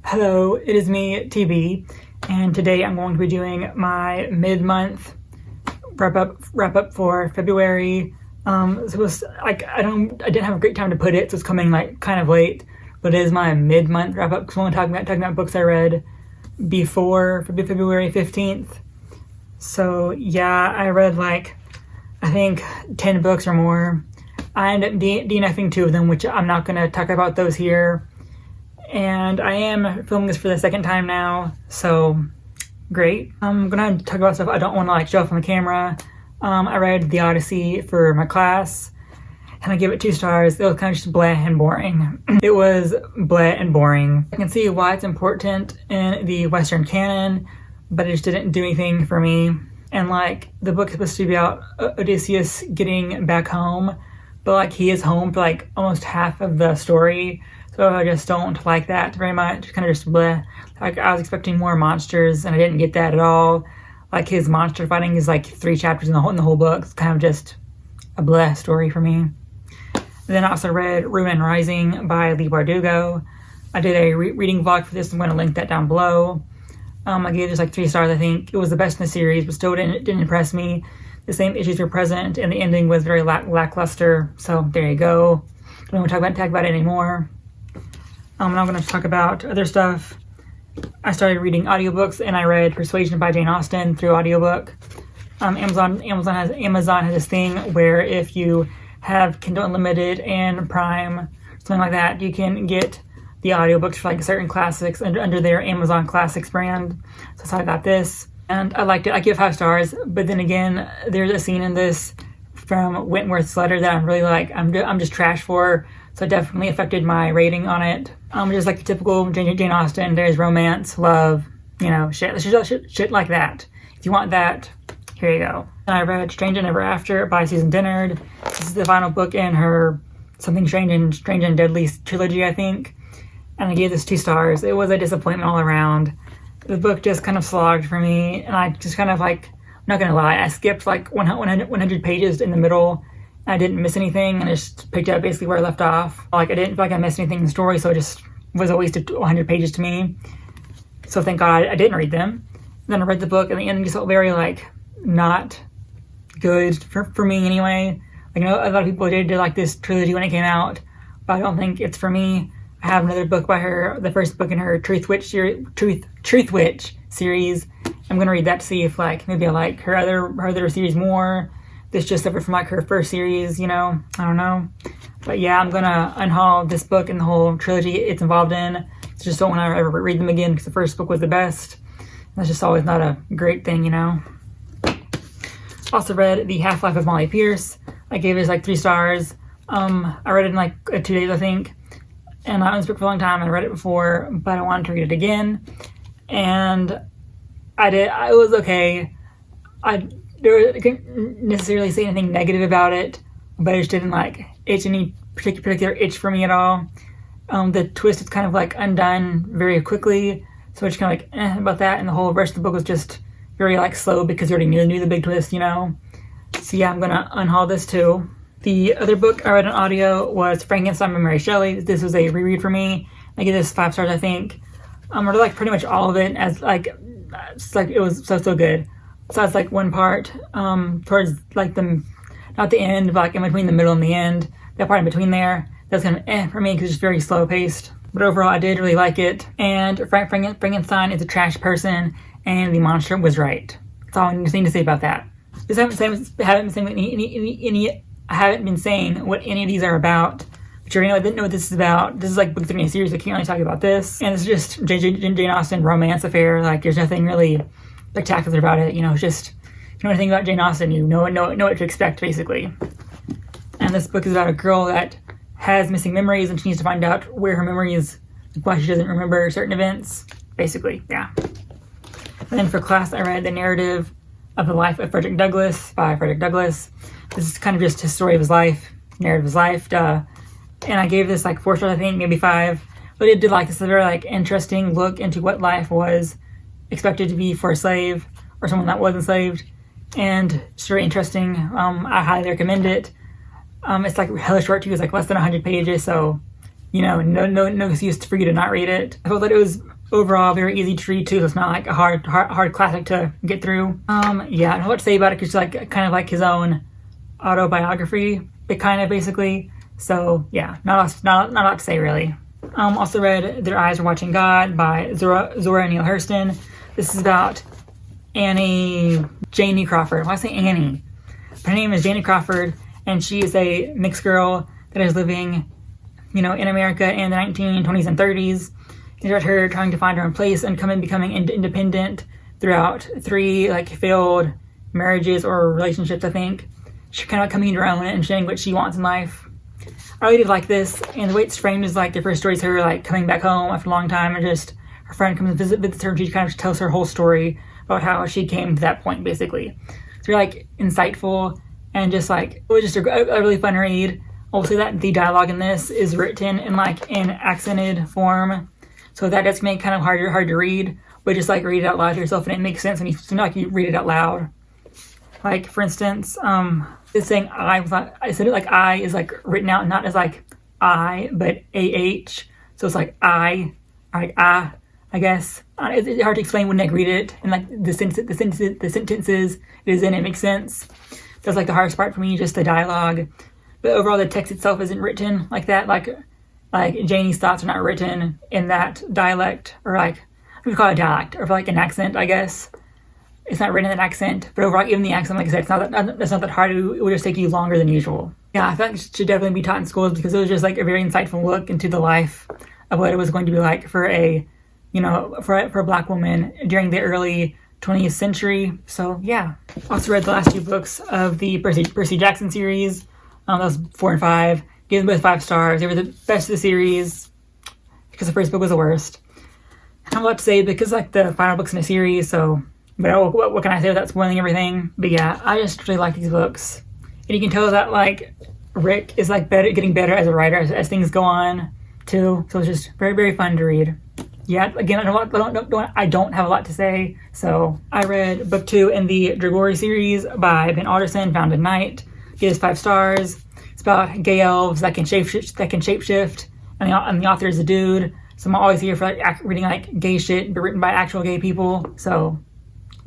Hello, it is me, TB, and today I'm going to be doing my mid-month wrap up for February. So it was like I didn't have a great time to put it, so it's coming like kind of late, but it is my mid-month wrap up because I'm talking about books I read before February 15th. So yeah, I read like I think 10 books or more. I ended up DNFing 2 of them, which I'm not going to talk about those here. And I am filming this for the second time now, so great. I'm gonna talk about stuff I don't want to like show off on the camera. I read The Odyssey for my class, and I give it 2 stars. It was kind of just blah and boring. It was blah and boring. I can see why it's important in the Western canon, but it just didn't do anything for me. And like the book is supposed to be about Odysseus getting back home, but like he is home for like almost half of the story. So I just don't like that very much. Kind of just bleh. Like I was expecting more monsters, and I didn't get that at all. Like his monster fighting is like 3 chapters in the whole book. It's kind of just a bleh story for me. And then I also read Ruin Rising by Leigh Bardugo. I did a reading vlog for this. I'm going to link that down below. I gave this like 3 stars. I think it was the best in the series, but still didn't impress me. The same issues were present, and the ending was very lackluster. So there you go. Don't want to talk about it anymore. I'm not going to talk about other stuff. I started reading audiobooks, and I read Persuasion by Jane Austen through audiobook. Amazon has this thing where if you have Kindle Unlimited and Prime, something like that, you can get the audiobooks for like certain classics under their Amazon Classics brand. So that's how I got this, and I liked it. I give 5 stars, but then again, there's a scene in this from Wentworth's letter that I'm really like, I'm just trash for. So it definitely affected my rating on it. Just like the typical Jane Austen, there's romance, love, you know, shit like that. If you want that, here you go. And I read Strange and Ever After by Susan Dennard. This is the final book in her Something Strange and Deadly trilogy, I think. And I gave this 2 stars. It was a disappointment all around. The book just kind of slogged for me, and I just kind of like, I'm not gonna lie, I skipped like 100 pages in the middle. I didn't miss anything, and I just picked up basically where I left off. Like I didn't feel like I missed anything in the story, so it just was a waste of 100 pages to me. So thank God I didn't read them. Then I read the book, and the ending just felt very like not good for me anyway. Like, you know, a lot of people did like this trilogy when it came out, but I don't think it's for me. I have another book by her, the first book in her Truth Witch series. I'm gonna read that to see if like maybe I like her other series more. This just suffered from like her first series, you know, I don't know. But yeah, I'm gonna unhaul this book and the whole trilogy it's involved in. So just don't want to ever read them again because the first book was the best. That's just always not a great thing, you know. Also read The Half-Life of Molly Pierce. I gave it like 3 stars. I read it in like 2 days, I think. And I owned this book for a long time. I read it before, but I wanted to read it again. And I did. It was okay. I couldn't necessarily say anything negative about it, but it just didn't like itch any particular itch for me at all. The twist is kind of like undone very quickly, so it's kind of like about that, and the whole rest of the book was just very like slow because you already knew the big twist, you know. So yeah, I'm gonna unhaul this too. The other book I read on audio was Frankenstein by Mary Shelley. This was a reread for me. I give this 5 stars, I think. I really like pretty much all of it, as like it's like it was so good. So that's like one part towards like not the end, but like in between the middle and the end. That part in between there, that's kind of for me because it's very slow paced. But overall, I did really like it. And Frankenstein is a trash person, and the monster was right. That's all I need to say about that. I haven't been saying what any of these are about. But you already know what this is about. This is like book 3 in a series. I can't really talk about this. And it's just Jane Austen romance affair. Like there's nothing really spectacular about it, you know. It's just, if you know anything about Jane Austen, you know what to expect basically. And this book is about a girl that has missing memories, and she needs to find out where her memories, why she doesn't remember certain events, basically. Yeah. And then for class, I read The Narrative of the Life of Frederick Douglass by Frederick Douglass. This is kind of just his story of his life, narrative of his life, and I gave this like 4 stars, I think, maybe 5. But it did like this, a very like interesting look into what life was expected to be for a slave or someone that was enslaved, and it's very interesting. I highly recommend it. It's like hella short too. It's like less than 100 pages, so you know, no excuse for you to not read it. I felt that it was overall very easy to read too, so it's not like a hard classic to get through. Yeah, I don't know what to say about it because it's like kind of like his own autobiography, basically. So yeah, not a lot to say really. Also read Their Eyes Are Watching God by Zora Neale Hurston. This is about Janie Crawford. Why I say Annie? Her name is Janie Crawford, and she is a mixed girl that is living, in America in the 1920s and 30s. It's about her trying to find her own place and becoming independent throughout 3 like failed marriages or relationships, I think. She's kind of coming into her own and understanding what she wants in life. I really did like this, and the way it's framed is like the first story is her like coming back home after a long time, and just her friend comes and visits her, and she kind of tells her whole story about how she came to that point, basically. It's really like insightful, and just like it was just a really fun read. Also, that the dialogue in this is written in like an accented form, so that does make it kind of hard to read. But just like read it out loud to yourself, and it makes sense when you read it out loud. Like for instance, this saying I said it like I is like written out not as like I but AH, so it's like I guess. It's hard to explain when I read it, and like the sentences it is in, it makes sense. That's like the hardest part for me, just the dialogue. But overall, the text itself isn't written like that. Like Janie's thoughts are not written in that dialect, or like we call it a dialect, or like an accent, I guess. It's not written in an accent, but overall, even the accent, like I said, it's not that hard. It would just take you longer than usual. Yeah, I feel like it should definitely be taught in schools because it was just like a very insightful look into the life of what it was going to be like for a Black woman during the early 20th century. So yeah. Also read the last 2 books of the Percy Jackson series. That was 4 and 5. Gave them both 5 stars. They were the best of the series because the first book was the worst. I have a lot to say because like the final books in the series, so but what can I say without spoiling everything? But yeah, I just really like these books. And you can tell that like Rick is like getting better as a writer as things go on too. So it's just very, very fun to read. Yeah, again, I don't have a lot to say. So I read book 2 in the Dragori series by Ben Alderson, Found in Night. It is 5 stars. It's about gay elves that can shapeshift, and the author is a dude. So I'm always here for like reading like gay shit, but written by actual gay people. So,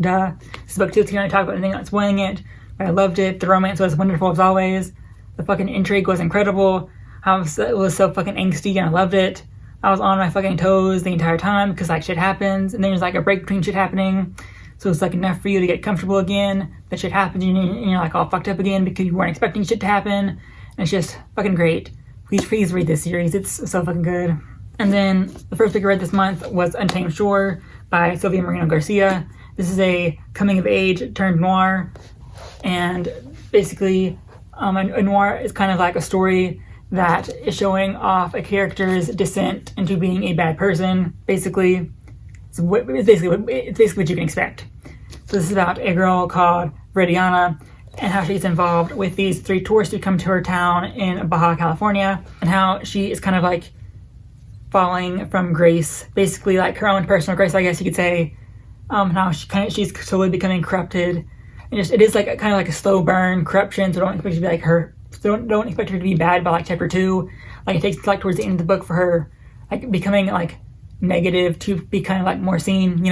duh. This is book 2. It's going to talk about anything not spoiling it. But I loved it. The romance was wonderful as always. The fucking intrigue was incredible. It was so fucking angsty, and I loved it. I was on my fucking toes the entire time because like shit happens, and there's like a break between shit happening. So it's like enough for you to get comfortable again. That shit happens, and you're like all fucked up again because you weren't expecting shit to happen. And it's just fucking great. Please read this series. It's so fucking good. And then the first book I read this month was Untamed Shore by Sylvia Moreno-Garcia. This is a coming of age turned noir, and basically a noir is kind of like a story that is showing off a character's descent into being a bad person. Basically, it's basically what you can expect. So this is about a girl called Veridiana and how she's involved with these 3 tourists who come to her town in Baja California, and how she is kind of like falling from grace, basically like her own personal grace, I guess you could say. How she's slowly becoming corrupted, and just it is like kind of like a slow burn corruption. So don't expect her to be like her. Don't expect her to be bad by like chapter 2. Like it takes like towards the end of the book for her like becoming like negative to be kind of like more seen,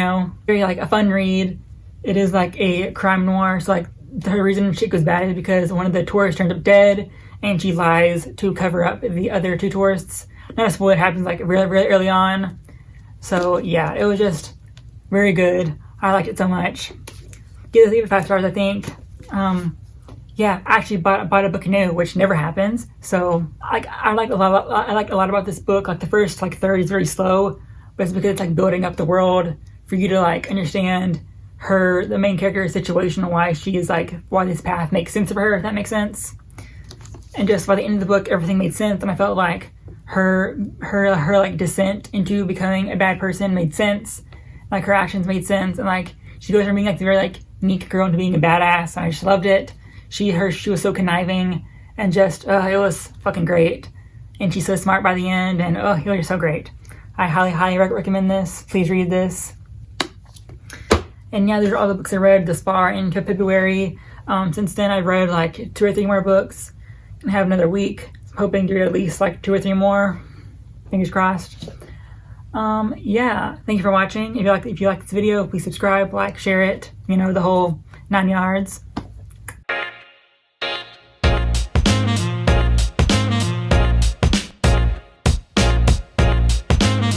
Very like a fun read. It is like a crime noir. So like the reason shit goes bad is because one of the tourists turns up dead, and she lies to cover up the other 2 tourists. Not a spoiler, it happens like really, really early on. So yeah, it was just very good. I liked it so much. Give it 5 stars, I think. Yeah, I actually bought a book new, which never happens. So I like a lot about this book. Like the first like third is very slow, but it's because it's like building up the world for you to like understand the main character's situation, and why she is like why this path makes sense for her, if that makes sense. And just by the end of the book, everything made sense, and I felt like her like descent into becoming a bad person made sense. Like her actions made sense, and like she goes from being like the very like unique girl into being a badass, and I just loved it. She was so conniving, and just it was fucking great. And she's so smart by the end, and you're so great. I highly recommend this. Please read this. And yeah, these are all the books I read thus far into February. Since then, I've read like 2 or 3 more books, and have another week. I'm hoping to read at least like 2 or 3 more. Fingers crossed. yeah, thank you for watching. If you like this video, please subscribe, like, share it, you know, the whole 9 yards.